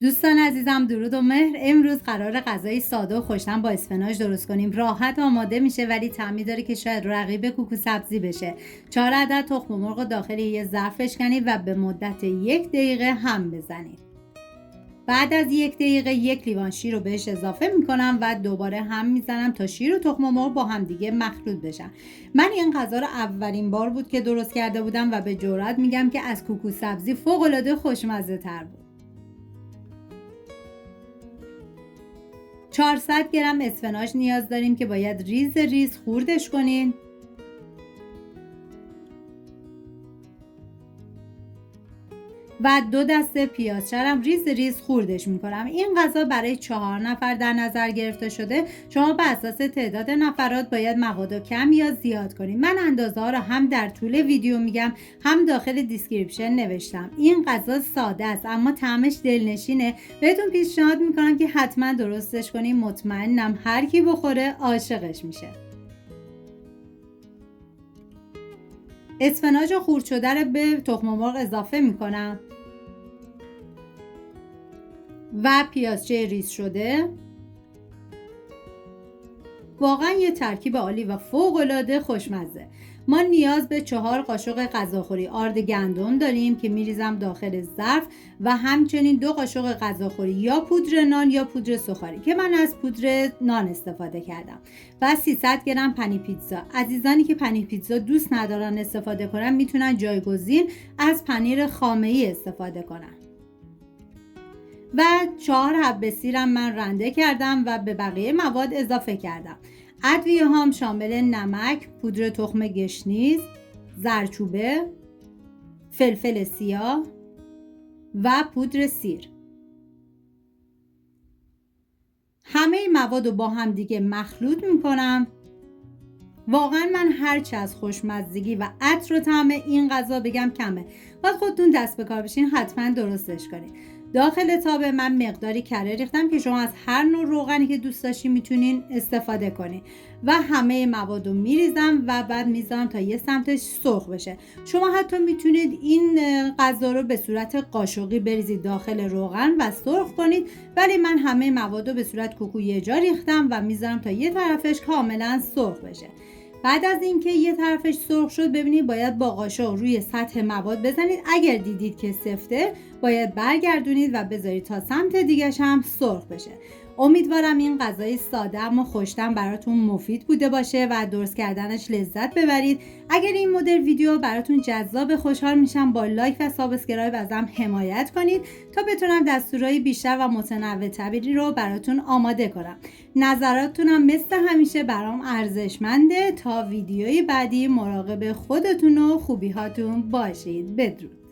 دوستان عزیزم، درود و مهر. امروز قرار غذای ساده و خوش‌طعم با اسفناج درست کنیم. راحت آماده میشه ولی طعمی داره که شاید رقیب کوکو سبزی بشه. 4 عدد تخم مرغ داخل یه ظرف بشکنید و به مدت 1 دقیقه هم بزنید. بعد از 1 دقیقه 1 لیوان شیر رو بهش اضافه میکنم و دوباره هم میزنم تا شیر و تخم مرغ با هم دیگه مخلوط بشن. من این غذا رو اولین بار بود که درست کرده بودم و به جرئت میگم که از کوکو سبزی فوق‌العاده خوشمزه تر بود. 400 گرم اسفناج نیاز داریم که باید ریز ریز خوردش کنین. و 2 دسته پیاز چرم ریز ریز خوردش میکنم. این غذا برای 4 نفر در نظر گرفته شده. شما به اساس تعداد نفرات باید مواد کم یا زیاد کنید. من اندازه ها رو هم در طول ویدیو میگم، هم داخل دیسکریپشن نوشتم. این غذا ساده است اما طعمش دلنشینه. بهتون پیشنهاد میکنم که حتما درستش کنید. مطمئنم هر کی بخوره عاشقش میشه. اسفناج خرد شده رو به تخم مرغ اضافه میکنم و پیازچه ریز شده. واقعا یه ترکیب عالی و فوق‌العاده خوشمزه. ما نیاز به 4 قاشق غذاخوری آرد گندم داریم که میریزم داخل ظرف و همچنین 2 قاشق غذاخوری یا پودر نان یا پودر سوخاری که من از پودر نان استفاده کردم و 300 گرم پنیر پیتزا. عزیزانی که پنیر پیتزا دوست ندارن استفاده کنن میتونن جایگزین از پنیر خامه‌ای استفاده کنن. و 4 حبه سیرم من رنده کردم و به بقیه مواد اضافه کردم. ادویه هام شامل نمک، پودر تخم گشنیز، زردچوبه، فلفل سیاه و پودر سیر. همه مواد رو با هم دیگه مخلوط میکنم. واقعا من هرچی از خوشمزگی و عطر و طعم این غذا بگم کمه. باید خودتون دست به کار بشین، حتما درستش کنید. داخل تاب من مقداری کره ریختم که شما از هر نوع روغنی که دوست داشتین میتونین استفاده کنین و همه مواد رو میریزم و بعد میذارم تا یه سمتش سرخ بشه. شما حتی میتونید این غذا رو به صورت قاشقی بریزید داخل روغن و سرخ کنید، ولی من همه مواد رو به صورت کوکو یه جا ریختم و میذارم تا یه طرفش کاملا سرخ بشه. بعد از اینکه یه طرفش سرخ شد ببینید باید با قاشق روی سطح مواد بزنید. اگر دیدید که سفته باید برگردونید و بذارید تا سمت دیگه‌ش هم سرخ بشه. امیدوارم این غذای ساده اما خوش‌طعم براتون مفید بوده باشه و درست کردنش لذت ببرید. اگر این مدل ویدیو براتون جذاب، خوشحال میشم با لایک و سابسکرایب ازم حمایت کنید تا بتونم دستورهای بیشتر و متنوع‌تری رو براتون آماده کنم. نظراتتونم مثل همیشه برام ارزشمنده. تا ویدیوی بعدی مراقب خودتون و خوبی‌هاتون باشید. بدرود.